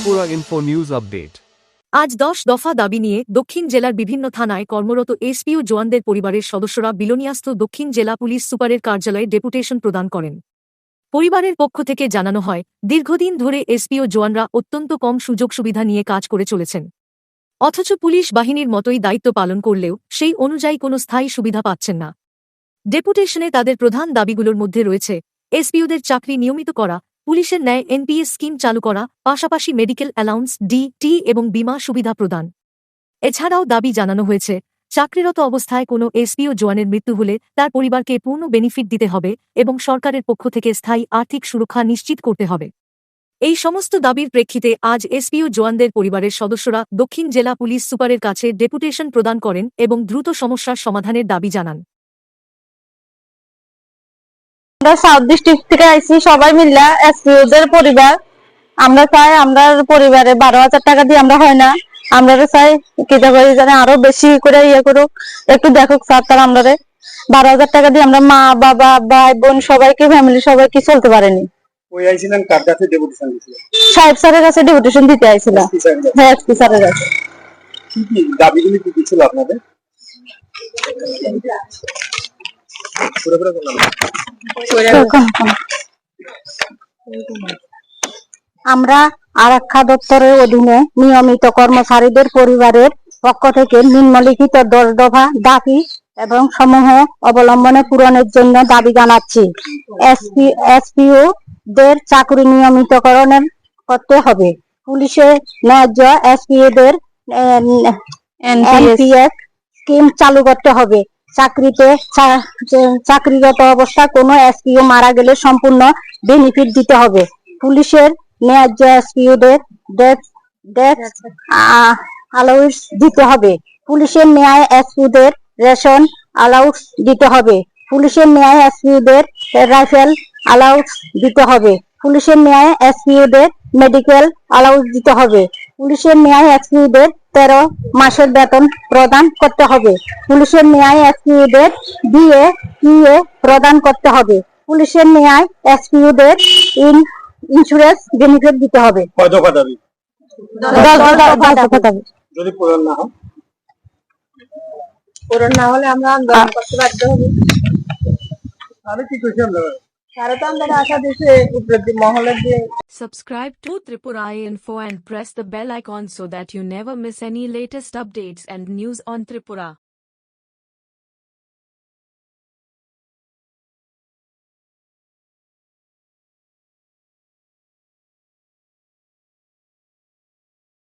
Tripura info news update. আজ 10 দফা দাবি নিয়ে দক্ষিণ জেলার বিভিন্ন থানায় কর্মরত এসপিও জওয়ানদের পরিবারের সদস্যরা বিলোনিয়াস্থ দক্ষিণ জেলা পুলিশ সুপারের কার্যালয়ে ডেপুটেশন প্রদান করেন। পরিবারের পক্ষ থেকে জানানো হয়, দীর্ঘদিন ধরে এসপিও জওয়ানরা অত্যন্ত কম সুযোগ সুবিধা নিয়ে কাজ করে চলেছেন। অথচ পুলিশ বাহিনীর মতোই দায়িত্ব পালন করলেও সেই অনুযায়ী কোনো স্থায়ী সুবিধা পাচ্ছেন না। ডেপুটেশনে তাদের প্রধান দাবিগুলোর মধ্যে রয়েছে এসপিওদের চাকরি নিয়মিত করা, পুলিশের ন্যায় এনপিএস স্কিম চালু করা, পাশাপাশি মেডিকেল অ্যালাউন্স, ডি.টি এবং বীমা সুবিধা প্রদান। এছাড়াও দাবি জানানো হয়েছে, চাকরিরত অবস্থায় কোনো এসপিও জওয়ানের মৃত্যু হলে তার পরিবারকে পূর্ণ বেনিফিট দিতে হবে এবং সরকারের পক্ষ থেকে স্থায়ী আর্থিক সুরক্ষা নিশ্চিত করতে হবে। এই সমস্ত দাবির প্রেক্ষিতে আজ এসপিও জওয়ানদের পরিবারের সদস্যরা দক্ষিণ জেলা পুলিশ সুপারের কাছে ডেপুটেশন প্রদান করেন এবং দ্রুত সমস্যার সমাধানের দাবি জানান। আমরা সাউথ ডিস্ট্রিক্ট থেকে আইছি, সবাই মিলে এসপিওদের পরিবার। আমরা চাই আমরা পরিবারে 12,000 টাকা দিয়ে আমরা হয় না, আমরা চাই কেটে করে জানে আরো বেশি করে ইয়ে করুক, একটু দেখুক স্যার। তার আমরা 12,000 টাকা দিয়ে আমরা মা বাবা ভাই বোন সবাইকে ফ্যামিলি সবাইকে চলতে পারেনি। ওই আইছিলেন কার কাছে ডেপুটেশন দিছিলেন? সাহেব স্যারের কাছে ডেপুটেশন দিতে আইছিলাম। হ্যাঁ, এসপি স্যারের কাছে। কি দাবিগুলি কি ছিল আপনাদের? আমরা আরক্ষা দপ্তরের অধীনে নিয়মিত কর্মচারীদের পরিবারের পক্ষ থেকে নিম্নলিখিত 10 দফা দাবি এবং সমূহ অবলম্বনে পূরণের জন্য দাবি জানাচ্ছি। এসপিও দের চাকরি নিয়মিতকরণ করতে হবে। পুলিশের ন্যায্য এসপিওদের এনপিএস স্কিম চালু করতে হবে। চাকরিরত অবস্থায় কোনো এসপিও মারা গেলে সম্পূর্ণ বেনিফিট দিতে হবে। পুলিশের ন্যায্য এসপিওদের ডেথ অ্যালাউন্স দিতে হবে। পুলিশের ন্যায় এসপিওদের রেশন অ্যালাউন্স দিতে হবে। পুলিশের ন্যায় এসপিওদের রাইফেল অ্যালাউন্স দিতে হবে। পুলিশের ন্যায় এসপিওদের মেডিকেল অ্যালাউন্স দিতে হবে। পুলিশের ন্যায় এসপিওদের 13 মাসের বেতন প্রদান করতে হবে। পুলিশের ন্যায় এসপিওদের ডিএ প্রদান করতে হবে। পুলিশের ন্যায় এসপিওদের ইন্স্যুরেন্স বেনিফিট দিতে হবে। কয় দফা দাবি? 10 দফা দাবি। যদি পূরণ না হয়, পূরণ না হলে আমরা আন্দোলন করতে বাধ্য হব। তাহলে কি করছি আমরা? Subscribe to Tripura Info and press the bell icon so that you never miss any latest updates and news on Tripura.